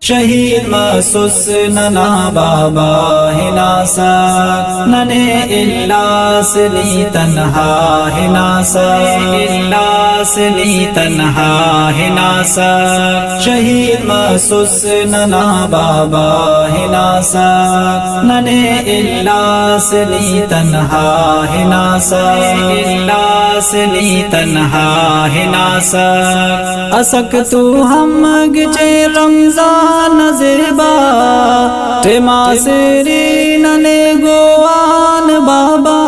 شہید محسوس ننا بابا ہناسا ننے الاس لی تنہا ہناسا الاس لی تنہا ہناسا شہید محسوس ننا بابا ہناسا ننے الاس لی تنہا ہناسا الاس لی تنہا ہناسا اسک تو ہم گچے رمضان زیبا ٹما سری ننے گوان بابا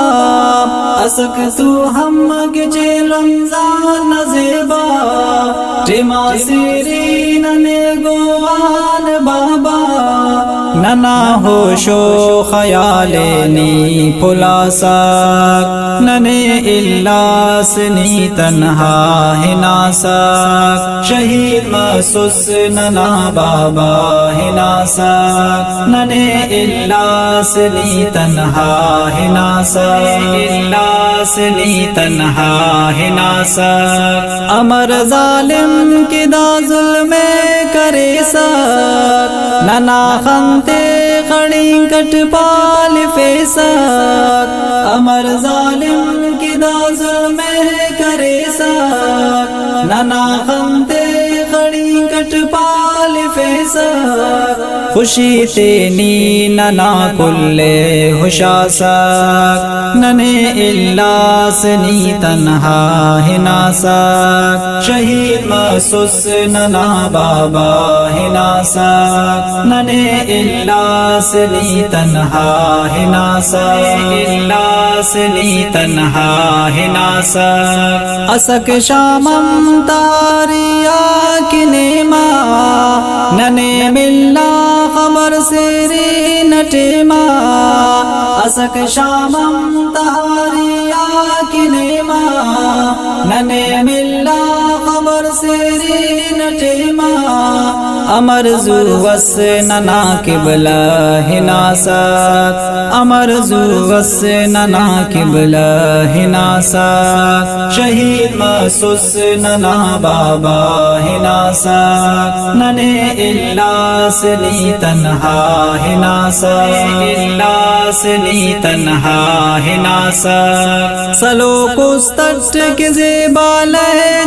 اسک تو ہم گجے رمضان زیبا ٹما سری ننے گوان بابا ننا ہوشو خیالینی پلاسا ننے الاس نی تنہا ہناسا شہید محسوس ننا بابا ہناسا ننے الاس نی تنہا ہناسا الاس نی تنہا ہناسا امر ظالم کی دا ظلم کرے سا ننا خنتے کھڑی کٹ پال فیسا امر ظالم کی دا ظلم کرے سا ننا خنتے کھڑی کٹ پال فیسا خوشی تینی ننا کل ہوشاسا ننے الاس نی تنہا ہناسا شہید محسوس ننا بابا ہناسا ننے الاس نی تنہا ہناسا الاس نی تنہا ہناسا اسک شامم تاریا کنیما ننے ملنا خبر سری نٹیما اسک شامم تاریا کنیما ننے ملنا خبر سری نٹیما امر زوس ننا قبلہ ہناسا امر زوس ننا قبلہ ہناسا شہید محسوس ننا بابا ہناسا ننے الاس نی تنہا ہناسا الاس نی تنہا ہناسا سلو کستٹ کی زیبال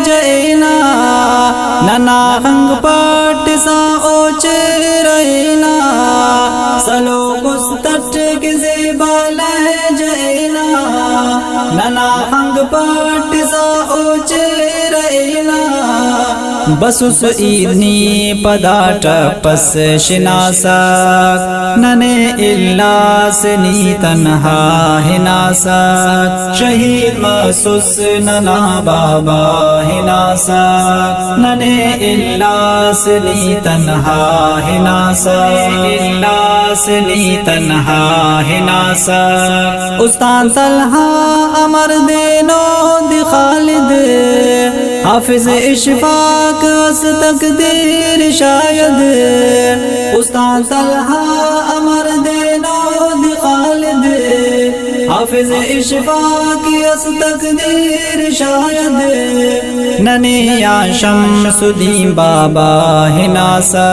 جینا ننا خنگ پاٹ سا اوچ رہنا سلو کستٹ کی زیبال جینا ننا خنگ پاٹ سا اوچ رہنا بس اس ایدنی پدا ٹپس شناسا ننے الاس نی تنہا ہناسا شہید محسوس ننا بابا ہناسا ننے الاس نی تنہا ہناسا الاس نی تنہا ہناسا استاد طلحہ امر دینو دی خالد حافظ اشفاق اس تقدیر شاید استاد طلحہ امر دینو دی خالد حافظ اشفاق اس تقدیر شاید ننے یا شمس الدین بابا ہناسا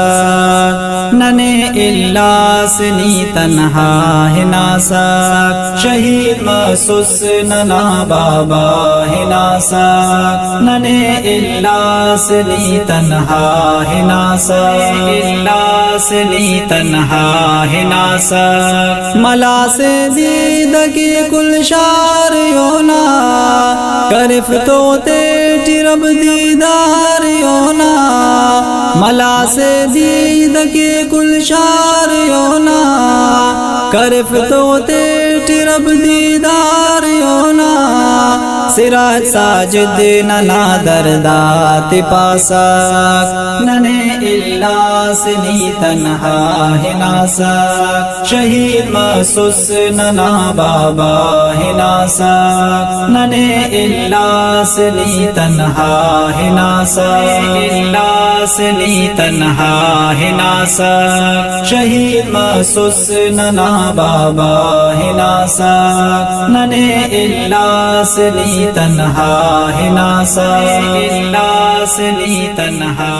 ننے الاس نی تنہا ہناسا شہید محسوس ننا بابا ہناسا ننے الاس نی تنہا ہناسا الاس نی تنہا ہناسا ملا سے دید کی کل شار یونا کرف تو تیٹی رب دیدار یونا ملا سے دید کی کل شار یونا کرف تو تیٹی رب دیدار یونا سراج ساجد ننا دردات پاسا ننے الاس نی تنہا ہناسا شہید محسوس ننا بابا ہناسا ننے الاس نی تنہا ہناسا الاس نی تنہا ہناسا شہید محسوس ننا بابا ہناسا ننے الاس نی تنہا ہناسا الاس نی تنہا